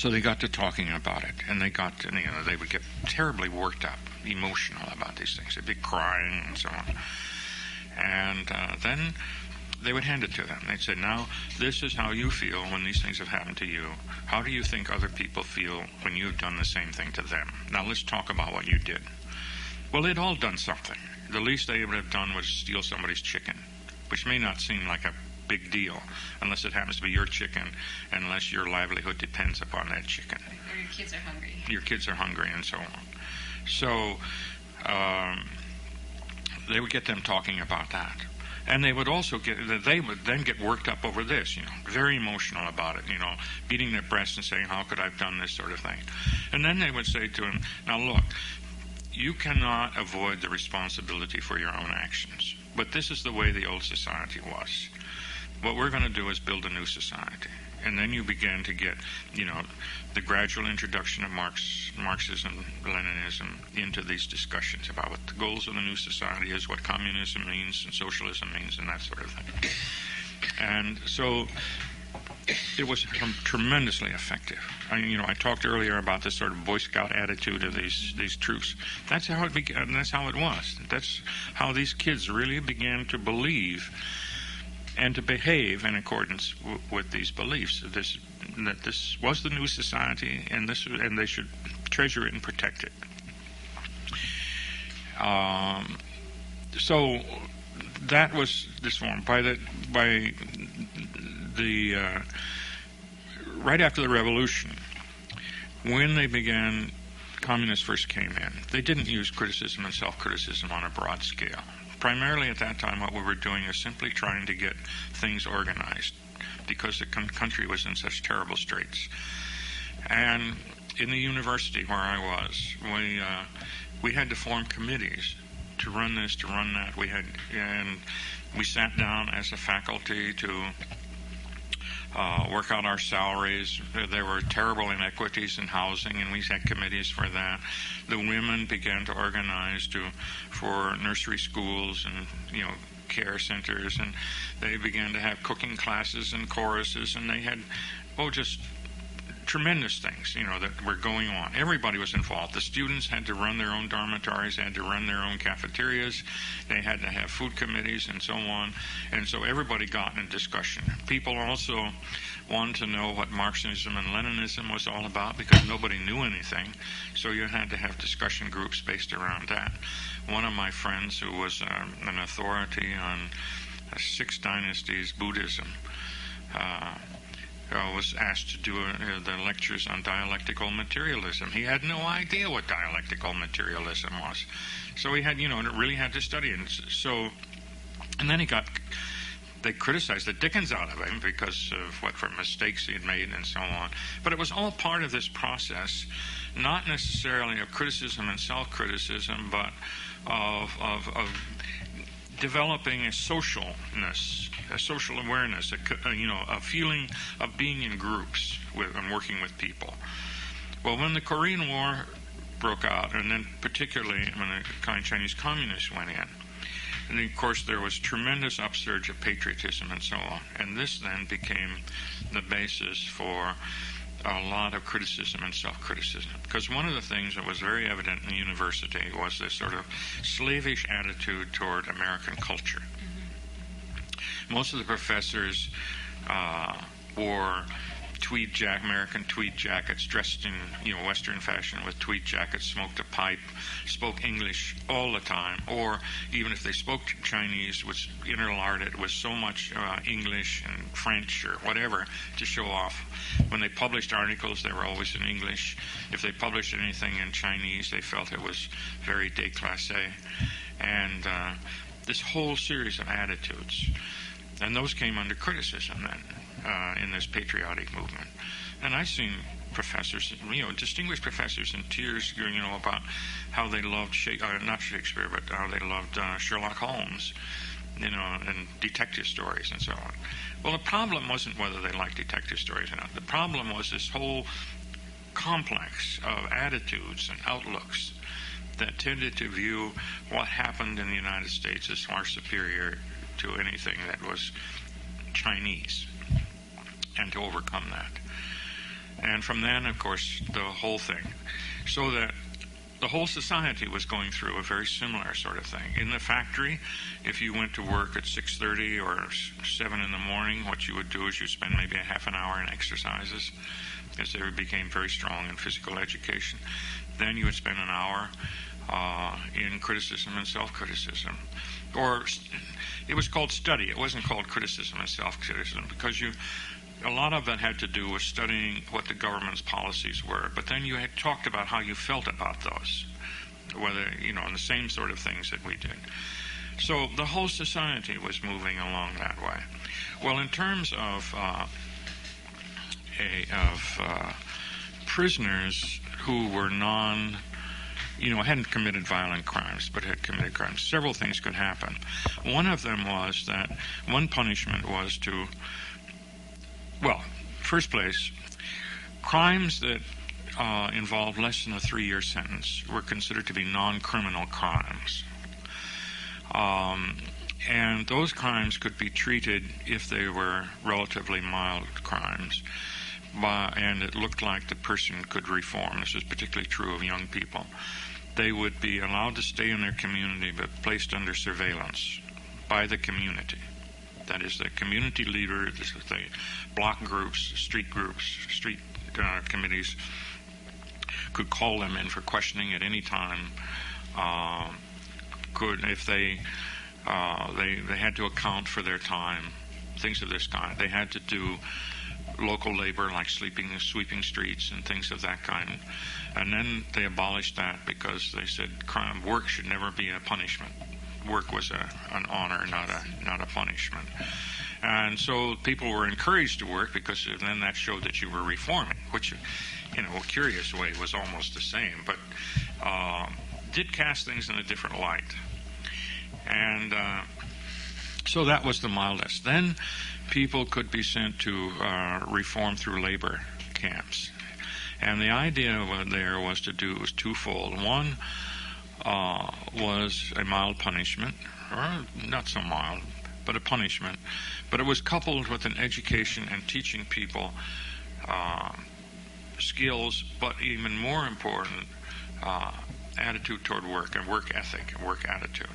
So they got to talking about it, and they got to, they would get terribly worked up, emotional about these things. They'd be crying and so on. And then they would hand it to them. They'd say, now, this is how you feel when these things have happened to you. How do you think other people feel when you've done the same thing to them? Now, let's talk about what you did. Well, they'd all done something. The least they would have done was steal somebody's chicken, which may not seem like a big deal unless it happens to be your chicken, unless your livelihood depends upon that chicken. Or your kids are hungry. Your kids are hungry and so on. So they would get them talking about that. And they would also they would then get worked up over this, very emotional about it, beating their breasts and saying, how could I have done this sort of thing? And then they would say to him, now look, you cannot avoid the responsibility for your own actions. But this is the way the old society was. What we're going to do is build a new society. And then you begin to get, the gradual introduction of Marxism, Leninism into these discussions about what the goals of the new society is, what communism means and socialism means, and that sort of thing. And so it was tremendously effective. I talked earlier about this sort of Boy Scout attitude of these troops. That's how it began. That's how it was. That's how these kids really began to believe and to behave in accordance with these beliefs. That this was the new society, and they should treasure it and protect it. So that was this form. Right after the revolution, when communists first came in, they didn't use criticism and self-criticism on a broad scale. Primarily at that time, what we were doing is simply trying to get things organized because the country was in such terrible straits. And in the university where I was, we had to form committees to run this, to run that. And we sat down as a faculty to work out our salaries. There were terrible inequities in housing, and we had committees for that. The women began to organize for nursery schools and care centers, and they began to have cooking classes and choruses, and they had just tremendous things that were going on. Everybody was involved. The students had to run their own dormitories, had to run their own cafeterias, they had to have food committees and so on, and so everybody got in discussion. People also wanted to know what Marxism and Leninism was all about because nobody knew anything, so you had to have discussion groups based around that. One of my friends who was an authority on Six Dynasties Buddhism was asked to do the lectures on dialectical materialism. He had no idea what dialectical materialism was. So he had, really had to study it. And then they criticized the dickens out of him because of what mistakes he had made and so on. But it was all part of this process, not necessarily of criticism and self-criticism, but of developing a socialness, a social awareness, a feeling of being in groups and working with people. Well, when the Korean War broke out, and then particularly when the Chinese communists went in, and of course there was tremendous upsurge of patriotism and so on, and this then became the basis for a lot of criticism and self-criticism. Because one of the things that was very evident in the university was this sort of slavish attitude toward American culture. Most of the professors wore American tweed jackets, dressed in Western fashion with tweed jackets, smoked a pipe, spoke English all the time, or even if they spoke Chinese, was interlarded with so much English and French or whatever to show off. When they published articles, they were always in English. If they published anything in Chinese, they felt it was very déclassé. And this whole series of attitudes. And those came under criticism then in this patriotic movement. And I've seen professors, distinguished professors in tears, about how they loved not Shakespeare, but how they loved Sherlock Holmes, and detective stories and so on. Well, the problem wasn't whether they liked detective stories or not. The problem was this whole complex of attitudes and outlooks that tended to view what happened in the United States as far superior to anything that was Chinese, and to overcome that. And from then, of course, the whole thing. So that the whole society was going through a very similar sort of thing. In the factory, if you went to work at 6:30 or 7 in the morning, what you would do is you spend maybe a half an hour in exercises, because they became very strong in physical education. Then you would spend an hour in criticism and self-criticism. Or it was called study. It wasn't called criticism and self-criticism, because a lot of it had to do with studying what the government's policies were. But then you had talked about how you felt about those, whether, the same sort of things that we did. So the whole society was moving along that way. Well, in terms of prisoners who were hadn't committed violent crimes, but had committed crimes, several things could happen. One of them was that one punishment was to, first place, crimes that involved less than a 3-year sentence were considered to be non-criminal crimes. And those crimes could be treated, if they were relatively mild crimes, and it looked like the person could reform. This is particularly true of young people. They would be allowed to stay in their community, but placed under surveillance by the community. That is, the community leader, the block groups, street committees could call them in for questioning at any time. If they had to account for their time, things of this kind. They had to do local labor, like sweeping streets and things of that kind. And then they abolished that because they said work should never be a punishment. Work was an honor, not a punishment. And so people were encouraged to work, because then that showed that you were reforming, which, in a curious way, was almost the same, but did cast things in a different light. And so that was the mildest. Then people could be sent to reform through labor camps. And the idea there was twofold. One was a mild punishment, or not so mild, but a punishment. But it was coupled with an education and teaching people skills, but even more important, attitude toward work and work ethic and work attitude.